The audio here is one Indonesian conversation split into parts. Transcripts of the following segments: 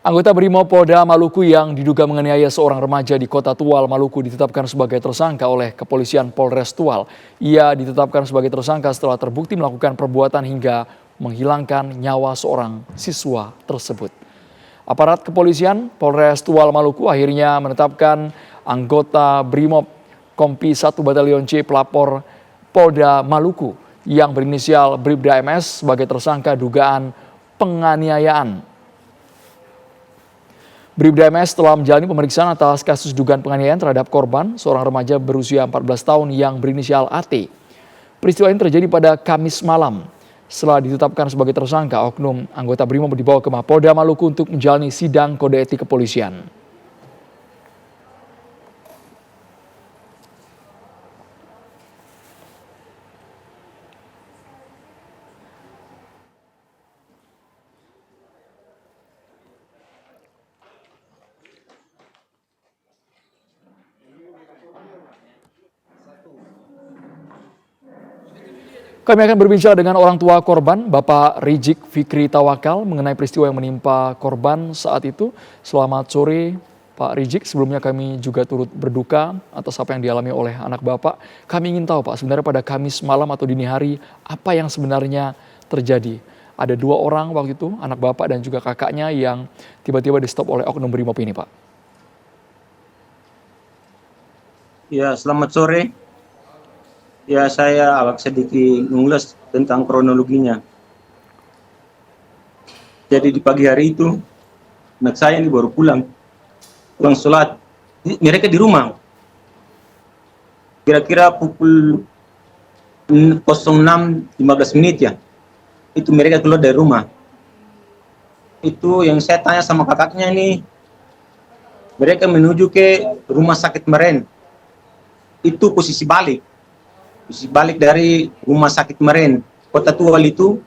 Anggota Brimopolda Maluku yang diduga menganiaya seorang remaja di Kota Tual, Maluku ditetapkan sebagai tersangka oleh Kepolisian Polres Tual. Ia ditetapkan sebagai tersangka setelah terbukti melakukan perbuatan hingga menghilangkan nyawa seorang siswa tersebut. Aparat kepolisian Polres Tual, Maluku akhirnya menetapkan anggota Brimob Kompi 1 Batalion C pelapor Polda Maluku yang berinisial Bribda MS sebagai tersangka dugaan penganiayaan. Bribda MS telah menjalani pemeriksaan atas kasus dugaan penganiayaan terhadap korban, seorang remaja berusia 14 tahun yang berinisial AT. Peristiwa ini terjadi pada Kamis malam. Setelah ditetapkan sebagai tersangka, oknum anggota Brimob dibawa ke Mapolda Maluku untuk menjalani sidang kode etik kepolisian. Kami akan berbincang dengan orang tua korban, Bapak Rijik Fikri Tawakal, mengenai peristiwa yang menimpa korban saat itu. Selamat sore, Pak Rijik. Sebelumnya kami juga turut berduka atas apa yang dialami oleh anak Bapak. Kami ingin tahu, Pak, sebenarnya pada Kamis malam atau dini hari, apa yang sebenarnya terjadi? Ada 2 orang waktu itu, anak Bapak dan juga kakaknya yang tiba-tiba di-stop oleh oknum Brimob ini, Pak. Ya, selamat sore. Ya, saya agak sedikit mengulas tentang kronologinya. Jadi di pagi hari itu, anak saya ini baru pulang sholat. Mereka di rumah. Kira-kira pukul 06.15 menit ya. Itu mereka keluar dari rumah. Itu yang saya tanya sama kakaknya ini, mereka menuju ke rumah sakit Meren. Itu posisi balik dari rumah sakit Meren, Kota Tual itu.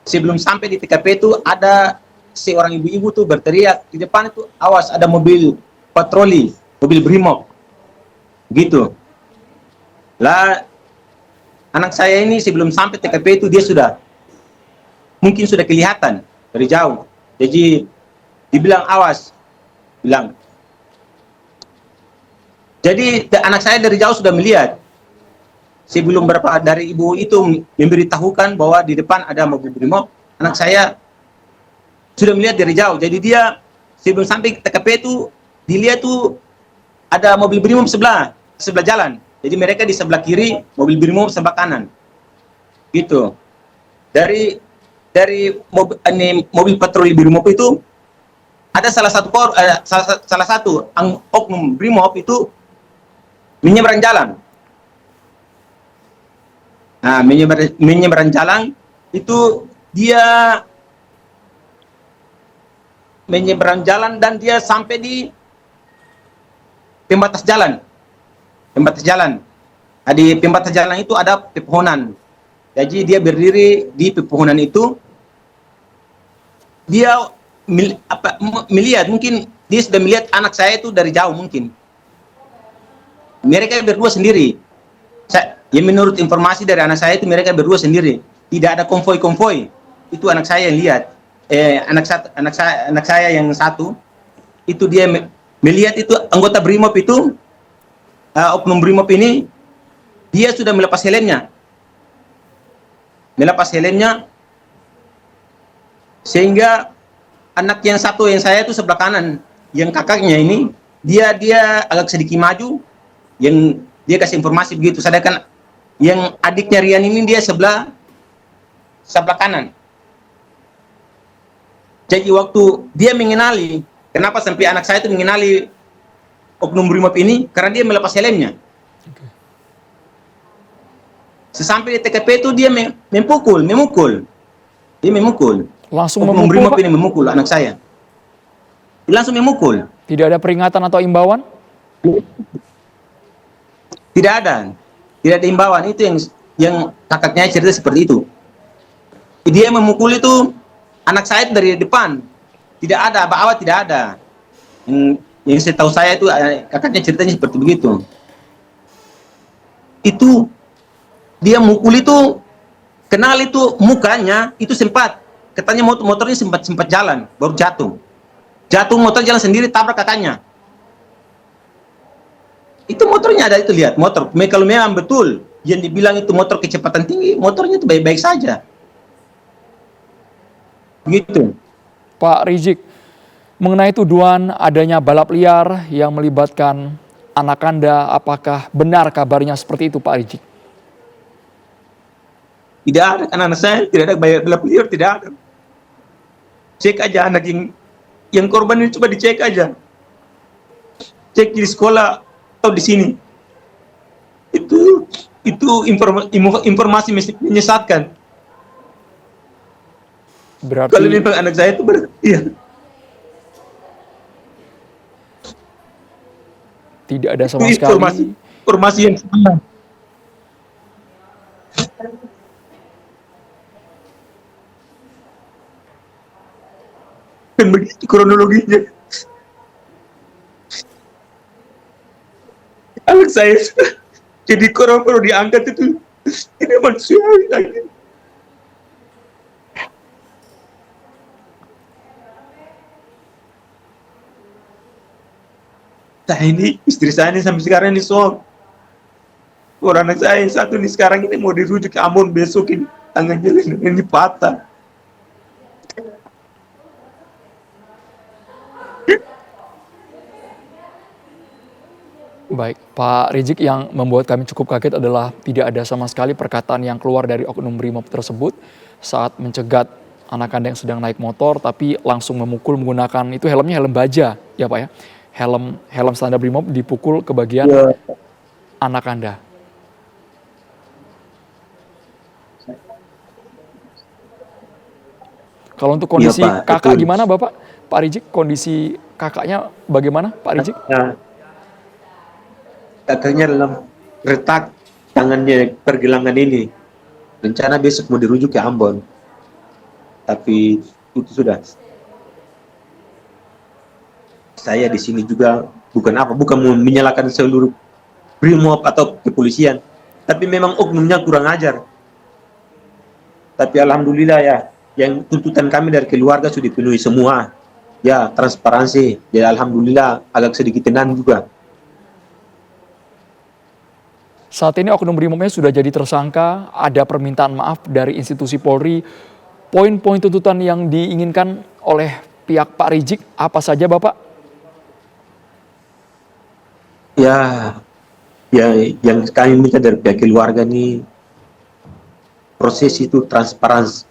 Sebelum sampai di TKP itu ada seorang ibu-ibu tuh berteriak di depan itu, awas ada mobil patroli, mobil Brimob. Gitu. Lah anak saya ini sebelum sampai TKP itu dia mungkin sudah kelihatan dari jauh. Jadi dibilang awas, bilang. Jadi anak saya dari jauh sudah melihat. Sebelum berapa dari ibu itu memberitahukan bahwa di depan ada mobil Brimob, anak saya sudah melihat dari jauh. Jadi dia sebelum sampai TKP itu dilihat tuh ada mobil Brimob sebelah jalan. Jadi mereka di sebelah kiri, mobil Brimob sebelah kanan. Gitu. Dari mobil patroli Brimob itu ada salah satu oknum Brimob itu menyeberang jalan. Nah, menyeberang jalan itu dia menyeberang jalan dan dia sampai di pembatas jalan. Nah, di pembatas jalan itu ada pepohonan. Jadi dia berdiri di pepohonan itu. Dia melihat, mungkin dia sudah melihat anak saya itu dari jauh mungkin. Mereka berdua sendiri. Ya menurut informasi dari anak saya itu mereka berdua sendiri, tidak ada konvoi. Itu anak saya yang lihat. Anak saya yang satu itu dia melihat itu anggota Brimob itu, oknum Brimob ini, dia sudah melepas helmnya, sehingga anak yang satu yang saya itu sebelah kanan, yang kakaknya ini dia agak sedikit maju, yang dia kasih informasi begitu. Sedangkan yang adiknya Rian ini dia sebelah kanan. Jadi waktu dia mengenali, kenapa sampai anak saya itu mengenali oknum Brimob ini, karena dia melepas helmnya. Sesampai di TKP itu dia memukul. Langsung oknum memukul, Brimob Pak? ini memukul anak saya. Dia langsung memukul. Tidak ada peringatan atau imbauan? Tidak ada imbauan. Itu yang kakaknya cerita seperti itu. Dia memukul itu anak saya dari depan. Tidak ada apa-apa, tidak ada. Yang setahu saya itu kakaknya ceritanya seperti begitu. Itu dia mukul itu, kenal itu mukanya itu sempat, katanya motornya sempat jalan baru jatuh. Jatuh motor jalan sendiri, tabrak kakaknya. Itu motornya ada, itu lihat motor. Kalau memang betul yang dibilang itu motor kecepatan tinggi, motornya itu baik-baik saja. Begitu. Pak Rizik, mengenai tuduhan adanya balap liar yang melibatkan anak Anda, apakah benar kabarnya seperti itu Pak Rizik? Tidak ada, kan anak saya tidak ada balap liar, tidak ada. Cek aja anak yang korban ini, coba dicek aja. Cek di sekolah atau di sini. Itu informasi menyesatkan. Berarti Kalau memang anak saya itu iya, tidak ada itu sama sekali. informasi yang salah. Dan begitu kronologinya. Anak saya jadi korban kalau diangkat itu tidak manusiawi lagi. Nah ini istri saya ini sampai sekarang ini sok. Orang anak saya yang satu ini sekarang ini mau dirujuk ke Ambon, besok ini tangannya ini patah. Baik, Pak Rizik, yang membuat kami cukup kaget adalah tidak ada sama sekali perkataan yang keluar dari oknum BRIMOB tersebut saat mencegat anak Anda yang sedang naik motor, tapi langsung memukul menggunakan itu helmnya helm baja, ya Pak ya. Helm standar BRIMOB dipukul ke bagian Ya. anak Anda. Kalau untuk kondisi Iya, Pak, kakak betul. gimana Bapak? Pak Rizik, kondisi kakaknya bagaimana Pak Rizik? Nah, kakaknya dalam retak, tangannya pergelangan ini. Rencana besok mau dirujuk ke Ambon. Tapi itu sudah. Saya di sini juga bukan mau menyalahkan seluruh BRIMOB atau kepolisian. Tapi memang oknumnya kurang ajar. Tapi alhamdulillah ya, yang tuntutan kami dari keluarga sudah dipenuhi semua. Ya, transparansi. Ya alhamdulillah agak sedikit tenang juga. Saat ini oknum BRIMOB-nya sudah jadi tersangka, ada permintaan maaf dari institusi Polri. Poin-poin tuntutan yang diinginkan oleh pihak Pak Rizik apa saja Bapak? Ya, ya yang kami minta dari pihak keluarga nih, proses itu transparansi.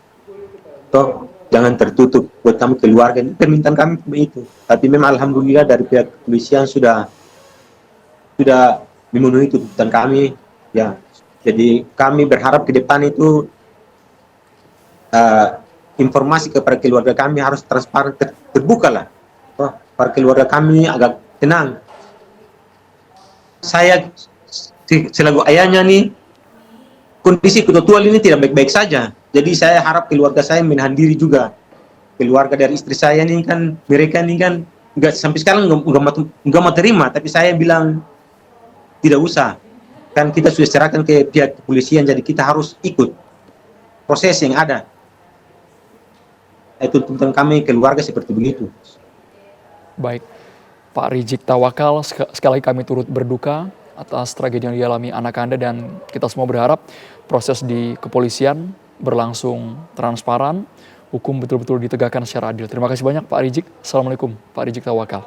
Toh jangan tertutup buat kami keluarga, ini permintaan kami itu. Tapi memang alhamdulillah dari pihak kepolisian sudah memenuhi tuntutan kami. Ya, jadi kami berharap ke depan itu informasi kepada keluarga kami harus transparan, terbuka lah. Oh, para keluarga kami agak tenang. Saya selaku ayahnya nih, kondisi ketutual ini tidak baik-baik saja. Jadi saya harap keluarga saya menahan diri juga. Keluarga dari istri saya ini kan, mereka ini kan nggak sampai sekarang nggak mau terima. Tapi saya bilang tidak usah. Kan kita sudah serahkan ke pihak kepolisian, jadi kita harus ikut proses yang ada. Itu tentang kami keluarga seperti begitu. Baik, Pak Rizik Tawakal, sekali lagi kami turut berduka atas tragedi yang dialami anak Anda, dan kita semua berharap proses di kepolisian berlangsung transparan, hukum betul-betul ditegakkan secara adil. Terima kasih banyak Pak Rizik. Assalamualaikum Pak Rizik Tawakal.